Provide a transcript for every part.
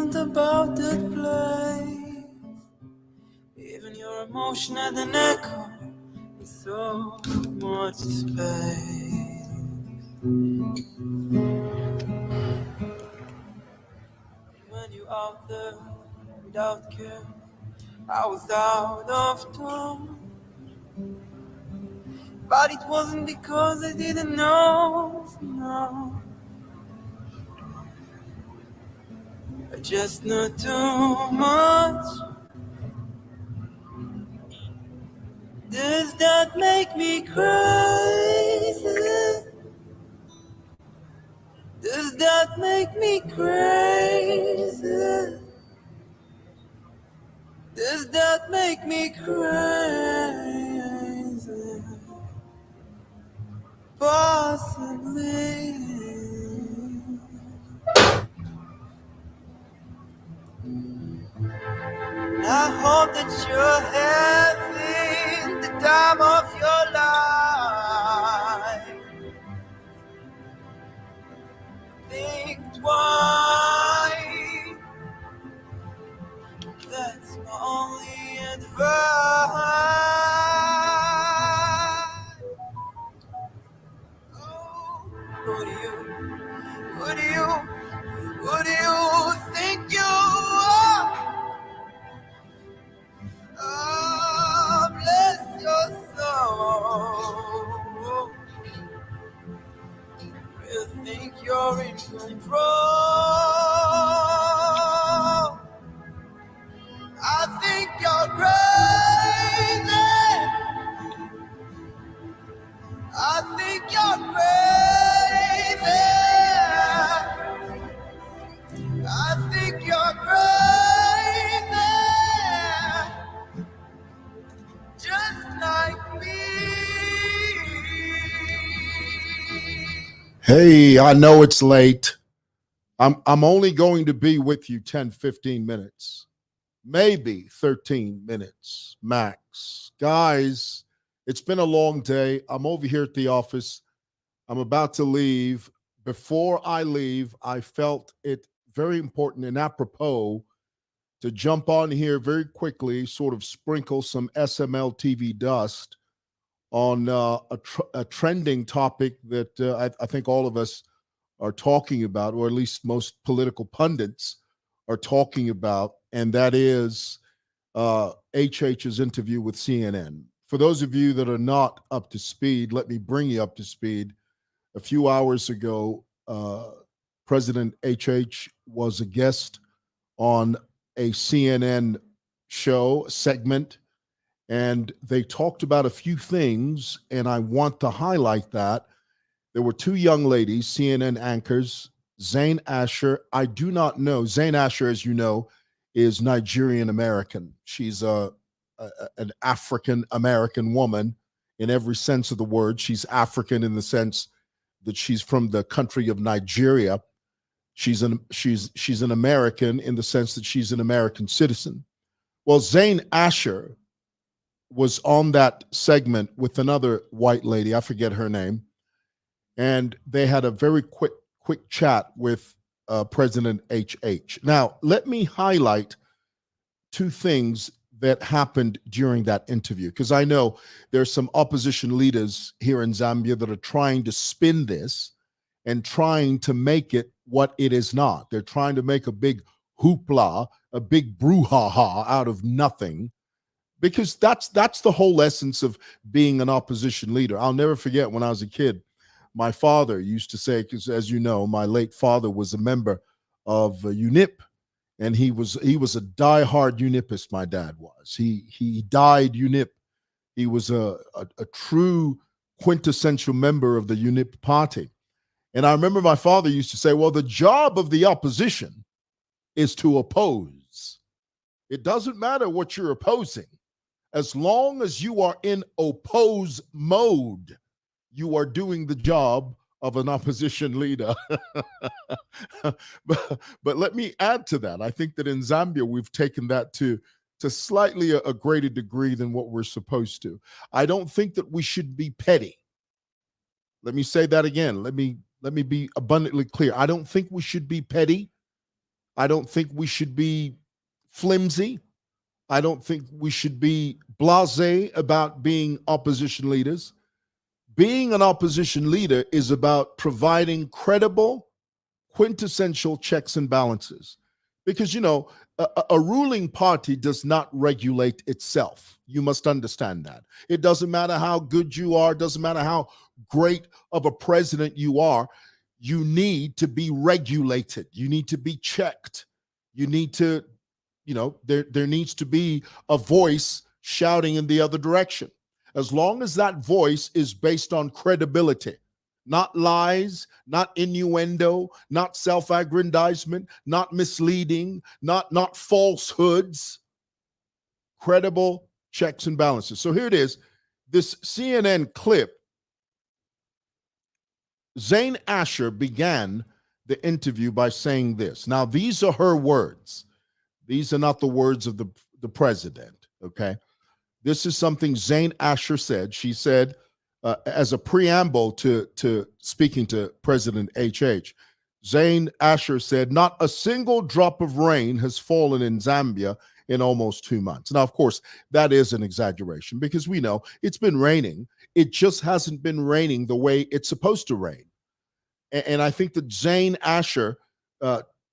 wasn't about that place. Even your emotion had an echo in so much space. When you out there without care, I was out of tone. But it wasn't because I didn't know, no. I just knew too much. Does that make me crazy? Does that make me crazy? Does that make me crazy? Possibly. I hope that you're having the time of your life. Think twice. That's my only advice. Oh, who do you think you are? Oh, bless your soul. You think you're in control. I think you're crazy. I think you're crazy. I think you're crazy. Just like me. Hey, I know it's late. I'm only going to be with you 10, 15 minutes, maybe 13 minutes max. Guys, it's been a long day. I'm over here at the office. I'm about to leave. Before I leave, I felt it very important and apropos to jump on here very quickly, sort of sprinkle some SML TV dust on a trending topic that I think all of us are talking about, or at least most political pundits are talking about, and that is HH's interview with CNN. For those of you that are not up to speed, let me bring you up to speed. A few hours ago, President HH was a guest on a CNN show segment, and they talked about a few things, and I want to highlight that. There were two young ladies, CNN anchors, Zain Asher. I do not know. Zain Asher, as you know, is Nigerian American. She's an African American woman in every sense of the word. She's African in the sense that she's from the country of Nigeria. She's an American in the sense that she's an American citizen. Well, Zain Asher was on that segment with another white lady. I forget her name. And they had a very quick chat with President HH. Now, let me highlight two things that happened during that interview, because I know there's some opposition leaders here in Zambia that are trying to spin this and trying to make it what it is not. They're trying to make a big hoopla, a big brouhaha out of nothing, because that's the whole essence of being an opposition leader. I'll never forget when I was a kid, my father used to say, because as you know, my late father was a member of UNIP, and he was a diehard UNIPist. My dad was. He died UNIP. He was a true quintessential member of the UNIP party. And I remember my father used to say, well, the job of the opposition is to oppose. It doesn't matter what you're opposing. As long as you are in oppose mode, you are doing the job of an opposition leader. but let me add to that. I think that in Zambia, we've taken that to slightly a greater degree than what we're supposed to. I don't think that we should be petty. Let me say that again. Let me be abundantly clear. I don't think we should be petty. I don't think we should be flimsy. I don't think we should be blasé about being opposition leaders. Being an opposition leader is about providing credible, quintessential checks and balances. Because, a ruling party does not regulate itself. You must understand that. It doesn't matter how good you are, doesn't matter how great of a president you are, you need to be regulated. You need to be checked. You need to, there needs to be a voice shouting in the other direction. As long as that voice is based on credibility, not lies, not innuendo, not self-aggrandizement, not misleading, not falsehoods, credible checks and balances. So here it is, this CNN clip. Zain Asher began the interview by saying this. Now, these are her words. These are not the words of the president, okay? This is something Zain Asher said. She said, as a preamble to speaking to President HH, Zain Asher said, not a single drop of rain has fallen in Zambia in almost 2 months. Now, of course, that is an exaggeration because we know it's been raining. It just hasn't been raining the way it's supposed to rain. And I think that Zain Asher,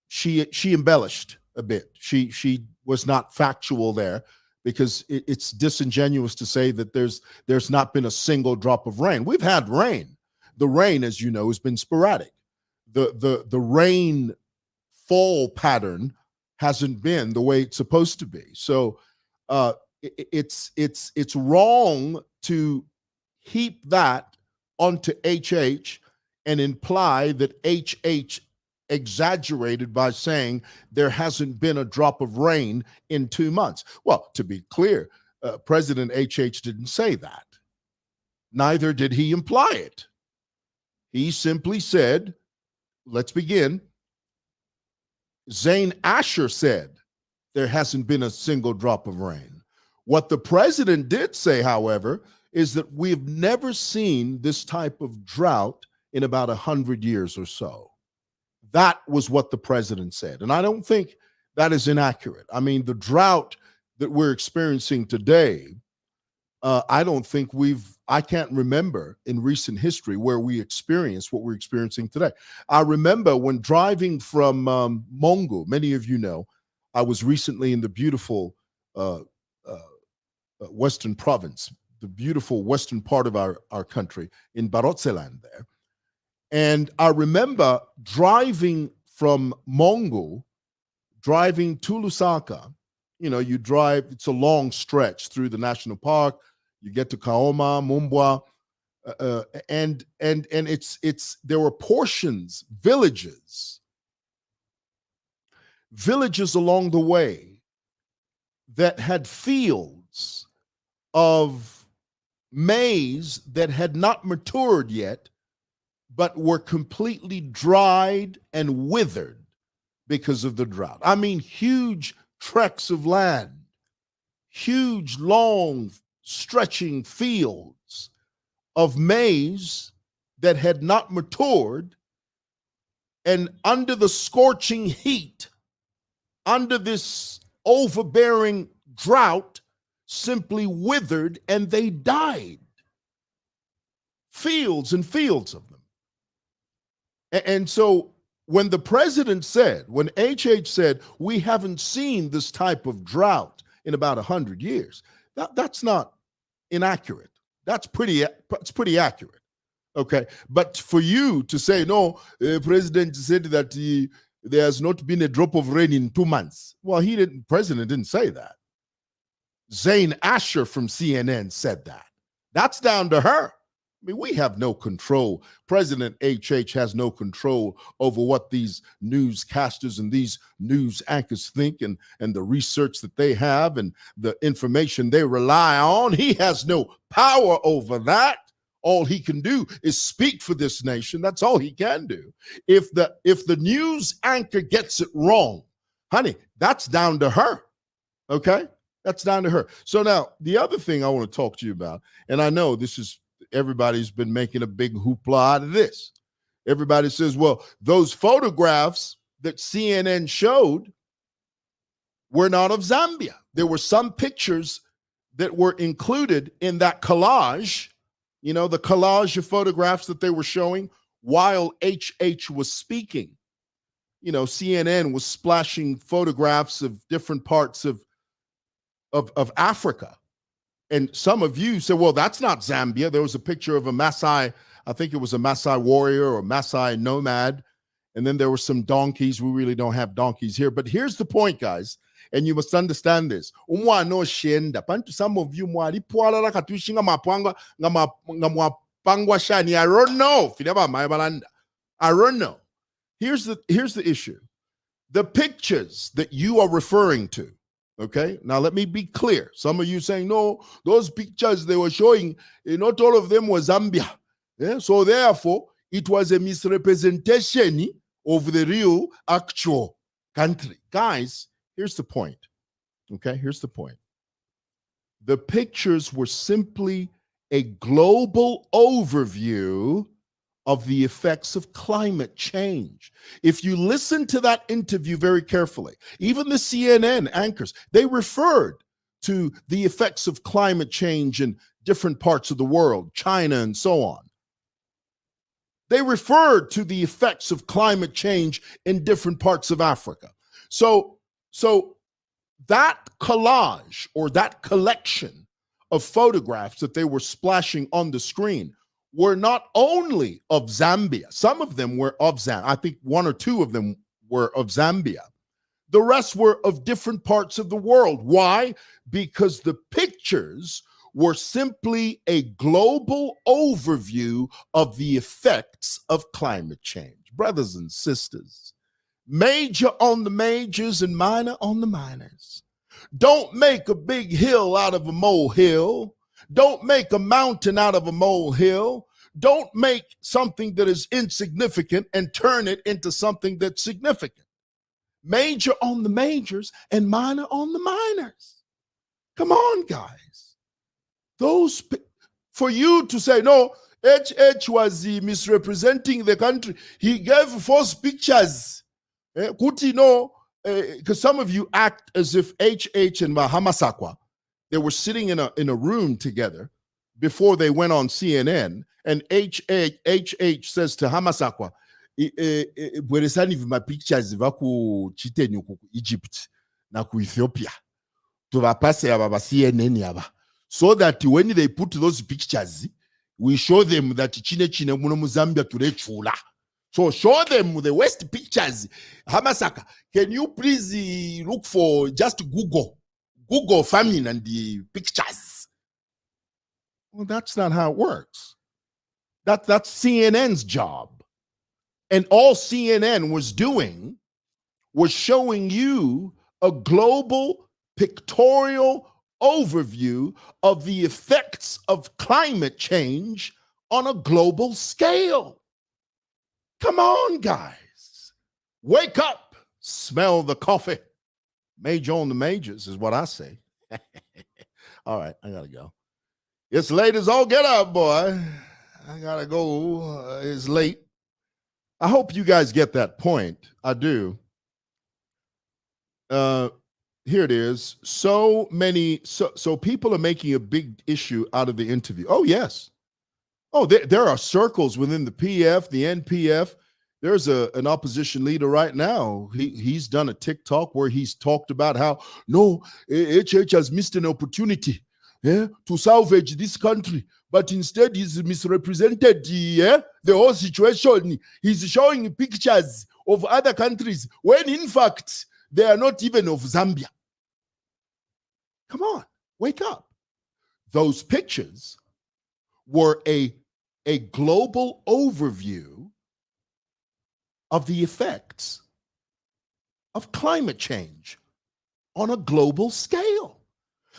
she embellished a bit. She was not factual there, because it's disingenuous to say that there's not been a single drop of rain. We've had rain. The rain, as you know, has been sporadic. The rain fall pattern hasn't been the way it's supposed to be. So it's wrong to heap that onto HH and imply that HH exaggerated by saying there hasn't been a drop of rain in 2 months. Well, to be clear, President HH didn't say that. Neither did he imply it. He simply said, let's begin. Zain Asher said there hasn't been a single drop of rain. What the president did say, however, is that we've never seen this type of drought in about 100 years or so. That was what the president said. And I don't think that is inaccurate. I mean, the drought that we're experiencing today, I don't think I can't remember in recent history where we experienced what we're experiencing today. I remember when driving from Mongo, many of you know, I was recently in the beautiful Western province, the beautiful western part of our country, in Barotseland there. And I remember driving from Mongo, driving to Lusaka. You drive, it's a long stretch through the national park. You get to Kaoma, Mumbwa, and there were portions, villages along the way that had fields of maize that had not matured yet, but were completely dried and withered because of the drought. I mean, huge tracts of land, huge, long, stretching fields of maize that had not matured, and under the scorching heat, under this overbearing drought, simply withered and they died. Fields and fields of them. And so when the president said, when HH said, we haven't seen this type of drought in about 100 years, that's not inaccurate. That's pretty accurate. Okay. But for you to say, no, president said that there has not been a drop of rain in 2 months. Well, president didn't say that. Zain Asher from CNN said that. That's down to her. I mean, we have no control. President HH has no control over what these newscasters and these news anchors think, and the research that they have and the information they rely on. He has no power over that. All he can do is speak for this nation. That's all he can do. If the news anchor gets it wrong, honey, that's down to her. Okay? That's down to her. So now, the other thing I want to talk to you about, and I know everybody's been making a big hoopla out of this. Everybody says, well, those photographs that CNN showed were not of Zambia. There were some pictures that were included in that collage, the collage of photographs that they were showing while HH was speaking. CNN was splashing photographs of different parts of Africa. And some of you said, well, that's not Zambia. There was a picture of a Maasai, I think it was a Maasai warrior or Maasai nomad. And then there were some donkeys. We really don't have donkeys here. But here's the point, guys. And you must understand this. Some of you, I don't know. I don't know. Here's the issue. The pictures that you are referring to, okay? Now, let me be clear. Some of you saying, no, those pictures they were showing, not all of them were Zambia. Yeah? So, therefore, it was a misrepresentation of the real, actual country. Guys, here's the point, okay? Here's the point. The pictures were simply a global overview of the effects of climate change. If you listen to that interview very carefully, even the CNN anchors, they referred to the effects of climate change in different parts of the world, China and so on. They referred to the effects of climate change in different parts of Africa. So that collage or that collection of photographs that they were splashing on the screen were not only of Zambia. Some of them were of Zambia. I think one or two of them were of Zambia. The rest were of different parts of the world. Why? Because the pictures were simply a global overview of the effects of climate change. Brothers and sisters, major on the majors and minor on the minors. Don't make a big hill out of a molehill. Don't make a mountain out of a molehill. Don't make something that is insignificant and turn it into something that's significant. Major on the majors and minor on the minors. Come on, guys. For you to say, no, HH was misrepresenting the country. He gave false pictures. Because some of you act as if HH and Mahamasakwa, they were sitting in a room together before they went on CNN, and HH says to Hamasakwa, my pictures vaku chitenyu ku Egypt na ku Ethiopia to vapase aba CNN yaba, so that when they put those pictures, we show them that chine muno mu Zambia turechula. So show them the West pictures. Hamasaka, can you please look for just Google famine and the pictures? Well, that's not how it works. That's CNN's job. And all CNN was doing was showing you a global pictorial overview of the effects of climate change on a global scale. Come on, guys. Wake up. Smell the coffee. Major on the majors is what I say. All right, I gotta go. It's late as all get up, boy. I gotta go. It's late. I hope you guys get that point. I do. Here it is. So people are making a big issue out of the interview. Oh, yes. Oh, there are circles within the PF, the NPF. There's an opposition leader right now. He's done a TikTok where he's talked about how, no, HH has missed an opportunity to salvage this country. But instead, he's misrepresented the whole situation. He's showing pictures of other countries when, in fact, they are not even of Zambia. Come on, wake up. Those pictures were a global overview of the effects of climate change on a global scale.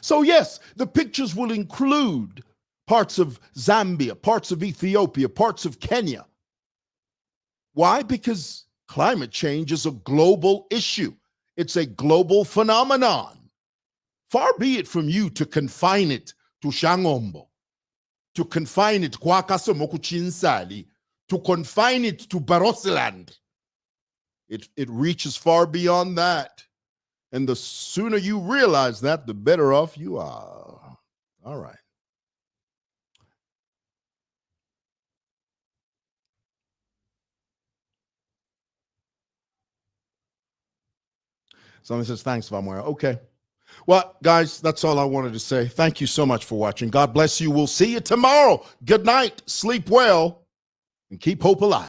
So yes, the pictures will include parts of Zambia, parts of Ethiopia, parts of Kenya. Why? Because climate change is a global issue. It's a global phenomenon. Far be it from you to confine it to Shangombo, to confine it to Kwakasomoku Chinsali, to confine it to Barosiland. It reaches far beyond that. And the sooner you realize that, the better off you are. All right. Someone says, thanks, Valmoya. Okay. Well, guys, that's all I wanted to say. Thank you so much for watching. God bless you. We'll see you tomorrow. Good night. Sleep well and keep hope alive.